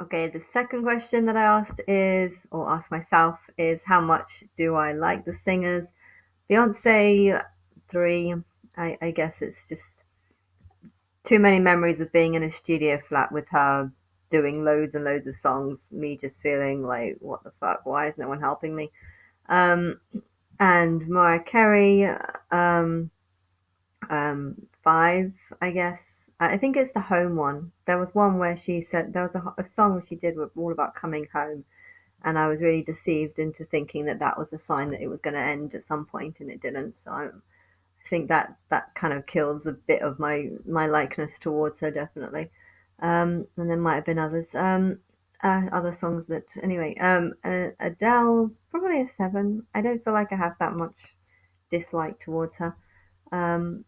Okay, the second question that I asked is, or asked myself, is how much do I like the singers? Beyonce, three. I guess it's just too many memories of being in a studio flat with her doing loads and loads of songs. Me just feeling like, what the fuck? Why is no one helping me? Um, and Mariah Carey, um, five, I guess. I think it's the home one. There was one where she said there was a song she did all about coming home, and I was really deceived into thinking that that was a sign that it was going to end at some point, and it didn't. So I think that that kind of kills a bit of my likeness towards her, definitely. And there might have been others, other songs that anyway. Adele, probably a seven. I don't feel like I have that much dislike towards her. Um,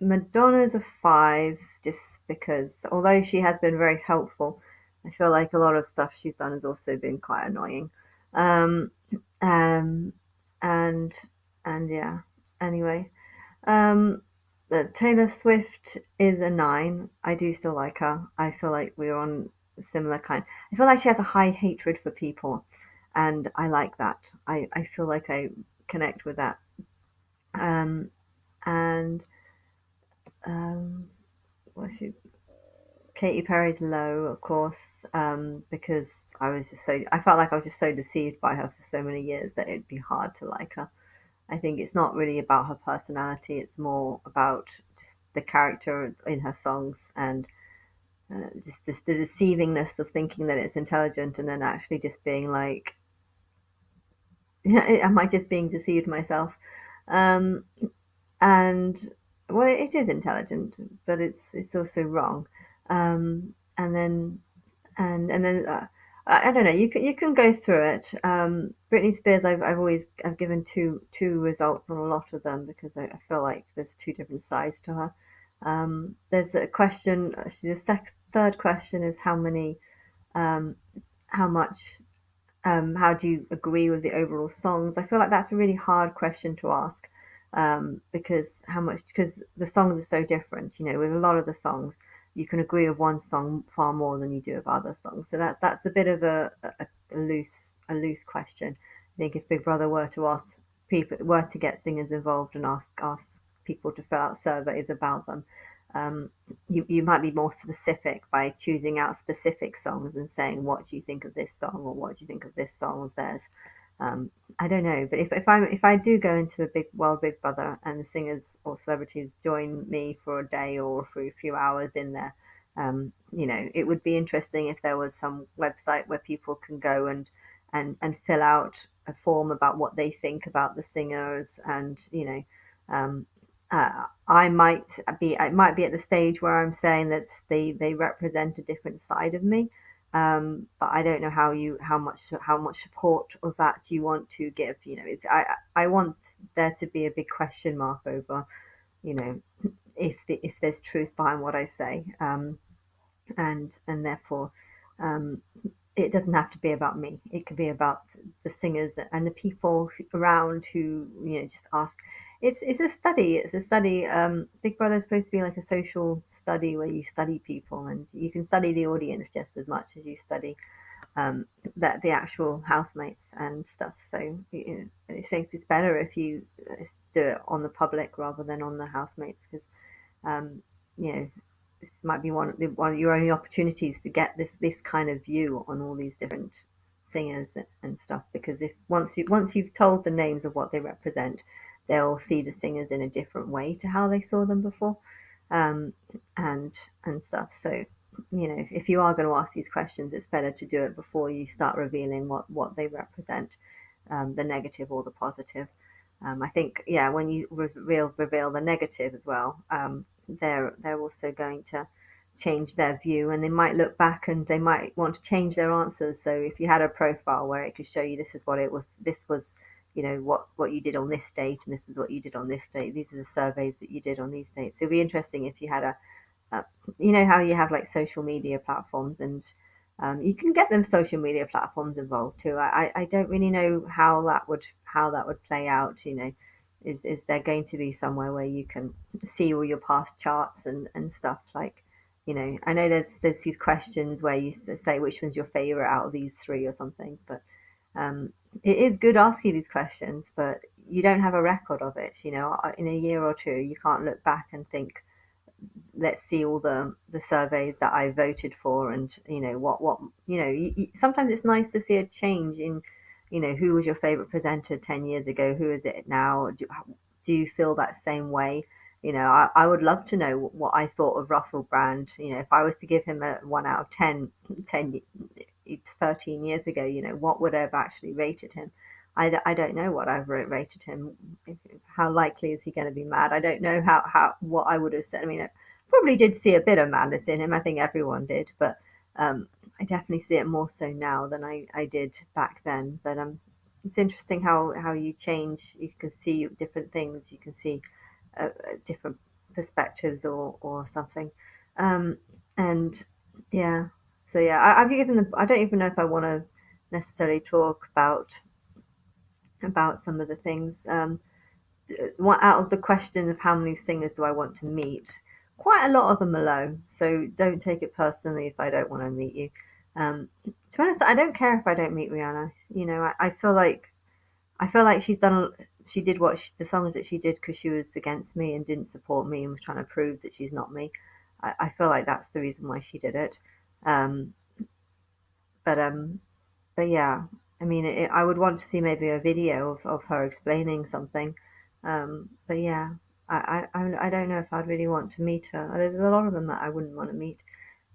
Madonna's a five, just because although she has been very helpful, I feel like a lot of stuff she's done has also been quite annoying. Um, um, and and yeah. Anyway, um, Taylor Swift is a nine. I do still like her. I feel like we're on a similar kind. I feel like she has a high hatred for people, and I like that. I feel like I connect with that. Um, and what's she? Katy Perry's low, of course, because I felt like I was just so deceived by her for so many years that it'd be hard to like her. I think it's not really about her personality, it's more about just the character in her songs and just the deceivingness of thinking that it's intelligent and then actually just being like, am I just being deceived myself? Um, and well, it is intelligent, but it's also wrong. And then and then I don't know. You can go through it. Britney Spears, I've given two results on a lot of them because I feel like there's two different sides to her. There's a question. Actually, third question is how many, um, how much, how do you agree with the overall songs? I feel like that's a really hard question to ask, because how much because the songs are so different. You know, with a lot of the songs, you can agree with one song far more than you do with other songs. So that's a bit of a loose question. I think if Big Brother were to ask people were to get singers involved and ask people to fill out surveys about them, um, you might be more specific by choosing out specific songs and saying what do you think of this song or what do you think of this song of theirs. Um, I don't know, but if I do go into a Big Brother and the singers or celebrities join me for a day or for a few hours in there, it would be interesting if there was some website where people can go and fill out a form about what they think about the singers and I might be at the stage where I'm saying that they represent a different side of me, but I don't know how much support of that you want to give. I want there to be a big question mark over you know if there's truth behind what I say, and therefore um, it doesn't have to be about me. It could be about the singers and the people around who just ask. It's a study. It's a study. Big Brother is supposed to be like a social study where you study people and you can study the audience just as much as you study that the actual housemates and stuff. So I think it's better if you do it on the public rather than on the housemates because um, you know this might be one of your only opportunities to get this kind of view on all these different singers and stuff. Because if once you've told the names of what they represent, they'll see the singers in a different way to how they saw them before, um, and and stuff. So if you are going to ask these questions, it's better to do it before you start revealing what they represent, the negative or the positive. I think, yeah, when you reveal the negative as well, they're also going to change their view, and they might look back and they might want to change their answers. So if you had a profile where it could show you this is what it was, this was, what you did on this date, and this is what you did on this date. These are the surveys that you did on these dates. It'd be interesting if you had uh, how you have like social media platforms and you can get them social media platforms involved too. I don't really know how that would play out. Is there going to be somewhere where you can see all your past charts and stuff like I know there's these questions where you say which one's your favorite out of these three or something, but um, it is good asking these questions, but you don't have a record of it. In a year or two, you can't look back and think, let's see all the surveys that I voted for, and what sometimes it's nice to see a change in, who was your favorite presenter 10 years ago, who is it now. Do you feel that same way? I would love to know what I thought of Russell Brand. If I was to give him a 1 out of 10 13 years ago, what would I have actually rated him? I don't know what I've rated him. How likely is he going to be mad? I don't know what I would have said. I mean, probably did see a bit of madness in him. I think everyone did, but I definitely see it more so now than I did back then. But it's interesting how you change. You can see different things. You can see different perspectives or something. Um, and yeah, so yeah, I've given the. I don't even know if I want to necessarily talk about some of the things. One out of the question of how many singers do I want to meet, quite a lot of them are low. So don't take it personally if I don't want to meet you. To be honest, I don't care if I don't meet Rihanna. I feel like she did the songs that she did because she was against me and didn't support me and was trying to prove that she's not me. I feel like that's the reason why she did it. Um, but um, but yeah, I mean, I would want to see maybe a video of her explaining something. But yeah, I don't know if I'd really want to meet her. There's a lot of them that I wouldn't want to meet.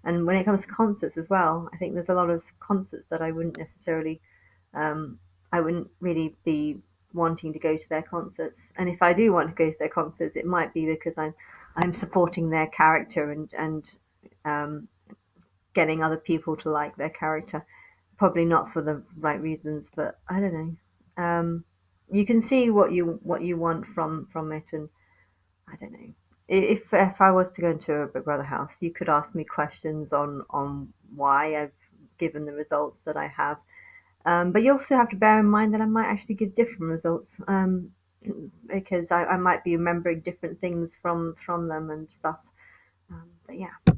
And when it comes to concerts as well, I think there's a lot of concerts that um, I wouldn't really be wanting to go to their concerts. And if I do want to go to their concerts, it might be because I'm supporting their character and um, getting other people to like their character. Probably not for the right reasons, but I don't know. You can see what you want from it, and I don't know. If I was to go into a Big Brother house, you could ask me questions on why I've given the results that I have. But you also have to bear in mind that I might actually give different results, because I might be remembering different things from them and stuff. But yeah.